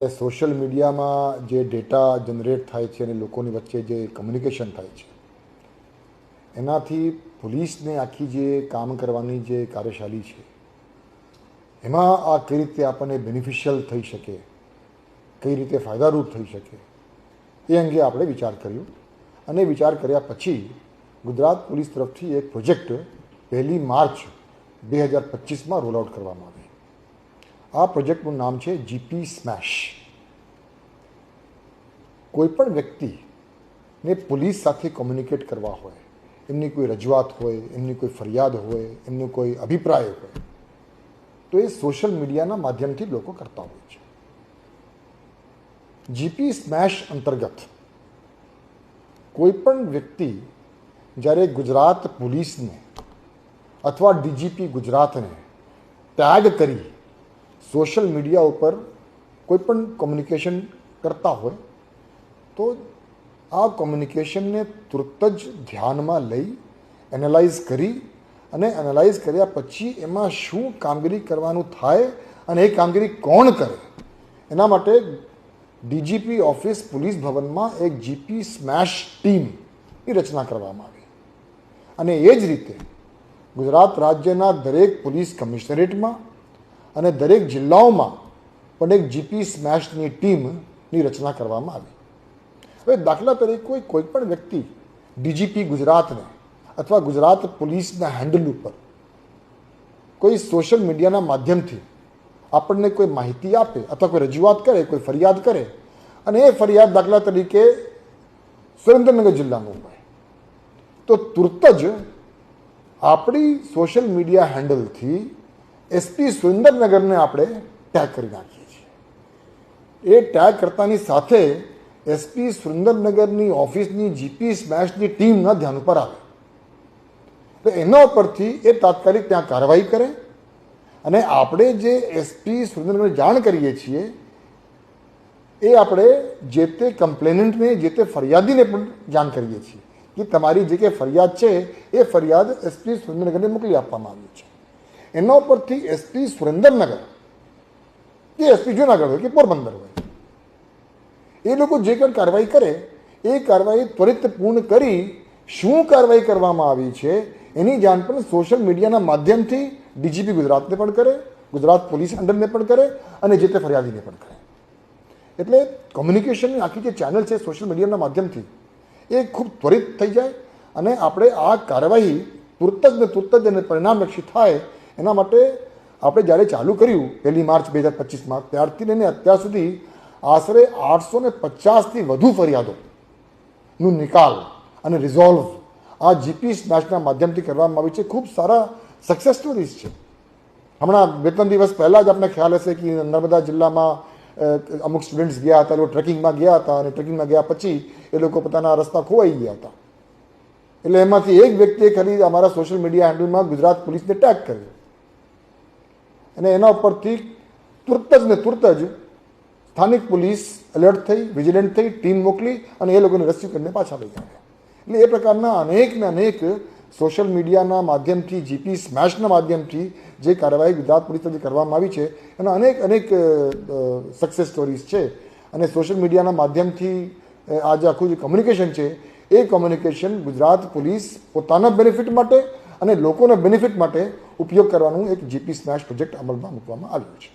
Social મીડિયામાં જે data generate થાય છે અને લોકોની વચ્ચે જે કમ્યુનિકેશન થાય છે એનાથી પોલીસને આખી જે કામ કરવાની જે કાર્યશાલી છે એમાં આ કઈ રીતે આપણને બેનિફિશિયલ થઈ શકે, કઈ રીતે ફાયદારૂપ થઈ શકે એ અંગે આપણે વિચાર કર્યો. અને વિચાર કર્યા પછી ગુજરાત પોલીસ તરફથી એક પ્રોજેક્ટ 1 માર્ચ 2025માં રોલ આઉટ કરવામાં આવ્યો. આ પ્રોજેક્ટનું નામ છે જીપી સ્મેશ. કોઈપણ વ્યક્તિને પોલીસ સાથે કોમ્યુનિકેટ કરવા હોય, એમની કોઈ રજૂઆત હોય, એમની કોઈ ફરિયાદ હોય, એમનો કોઈ અભિપ્રાય હોય, તો એ સોશિયલ મીડિયાના માધ્યમથી લોકો કરતા હોય છે. જીપી સ્મેશ અંતર્ગત કોઈપણ વ્યક્તિ જ્યારે ગુજરાત પોલીસને અથવા ડીજીપી ગુજરાતને ટેગ કરી સોશિયલ મીડિયા ઉપર કોઈપણ કોમ્યુનિકેશન કરતા હોય તો આ કોમ્યુનિકેશનને તુરત જ ધ્યાનમાં લઈ એનાલાઇઝ કરી અને એનાલાઇઝ કર્યા પછી એમાં શું કામગીરી કરવાનું થાય અને એ કામગીરી કોણ કરે એના માટે ડીજીપી ઓફિસ પોલીસ ભવનમાં એક જીપી સ્મેશ ટીમની રચના કરવામાં આવી. અને એ જ રીતે ગુજરાત રાજ્યના દરેક પોલીસ કમિશનરેટમાં અને દરેક જિલ્લાઓમાં પણ એક જીપી સ્મેશની ટીમની રચના કરવામાં આવી. હવે દાખલા તરીકે કોઈ પણ વ્યક્તિ ડીજીપી ગુજરાતને અથવા ગુજરાત પોલીસના હેન્ડલ ઉપર કોઈ સોશિયલ મીડિયાના માધ્યમથી આપણને કોઈ માહિતી આપે અથવા કોઈ રજૂઆત કરે, કોઈ ફરિયાદ કરે અને એ ફરિયાદ દાખલા તરીકે સુરેન્દ્રનગર જિલ્લાનું હોય તો તુરત જ આપણી સોશિયલ મીડિયા હેન્ડલથી એસપી સુરેન્દ્રનગરને આપણે ટેગ કરી નાખીએ છીએ. એ ટેગ કરતાની સાથે એસપી સુરેન્દ્રનગરની ઓફિસની જીપી સ્મેશની ટીમના ધ્યાન ઉપર આવે તો એના ઉપરથી એ તાત્કાલિક ત્યાં કાર્યવાહી કરે અને આપણે જે એસપી સુરેન્દ્રનગરને જાણ કરીએ છીએ એ આપણે જે તે કમ્પ્લેનન્ટને, જે તે ફરિયાદીને પણ જાણ કરીએ છીએ કે તમારી જે કંઈ ફરિયાદ છે એ ફરિયાદ એસપી સુરેન્દ્રનગરને મોકલી આપવામાં આવી છે. એના ઉપરથી એસપી સુરેન્દ્રનગર કે એસપી જુનાગઢ હોય કે પોરબંદર હોય એ લોકો જે કંઈ કાર્યવાહી કરે એ કાર્યવાહી ત્વરિત પૂર્ણ કરી શું કાર્યવાહી કરવામાં આવી છે એની જાણ પણ સોશિયલ મીડિયાના માધ્યમથી ડીજીપી ગુજરાતને પણ કરે, ગુજરાત પોલીસ હેન્ડલને પણ કરે અને જે તે ફરિયાદીને પણ કરે. એટલે કોમ્યુનિકેશનની આખી જે ચેનલ છે સોશિયલ મીડિયાના માધ્યમથી એ ખૂબ ત્વરિત થઈ જાય અને આપણે આ કાર્યવાહી તુરત જ અને પરિણામલક્ષી થાય એના માટે આપણે જ્યારે ચાલુ કર્યું 1 માર્ચ 2025માં ત્યારથી લઈને અત્યાર સુધી આશરે 850થી વધુ ફરિયાદોનું નિકાલ અને રિઝોલ્વ આ જીપી સ્મેશના માધ્યમથી કરવામાં આવી છે. ખૂબ સારા સક્સેસ સ્ટોરીઝ છે. હમણાં 2-3 દિવસ પહેલાં જ આપણે ખ્યાલ હશે કે નર્મદા જિલ્લામાં અમુક સ્ટુડન્ટ્સ ગયા હતા, એ લોકો ટ્રેકિંગમાં ગયા હતા અને ટ્રેકિંગમાં ગયા પછી એ લોકો પોતાના રસ્તા ખોવાઈ ગયા હતા. એટલે એમાંથી એક વ્યક્તિએ ખાલી અમારા સોશિયલ મીડિયા હેન્ડલમાં ગુજરાત પોલીસને ટેગ કર્યો અને એના ઉપરથી તુરત જ સ્થાનિક પોલીસ એલર્ટ થઈ, વિજિલન્ટ થઈ, ટીમ મોકલી અને એ લોકોને રેસ્ક્યુ કરીને પાછા લઈ આવ્યા. એટલે એ પ્રકારના અનેક સોશિયલ મીડિયાના માધ્યમથી, જીપી સ્મેશના માધ્યમથી જે કાર્યવાહી ગુજરાત પોલીસ તરફથી કરવામાં આવી છે એના અનેક સક્સેસ સ્ટોરીઝ છે. અને સોશિયલ મીડિયાના માધ્યમથી આ જે આખું જે કોમ્યુનિકેશન છે એ કોમ્યુનિકેશન ગુજરાત પોલીસ પોતાના બેનિફિટ માટે અને લોકોના બેનિફિટ માટે ઉપયોગ કરવાનું એક જીપી સ્મેશ પ્રોજેક્ટ અમલમાં મૂકવામાં આવ્યો છે.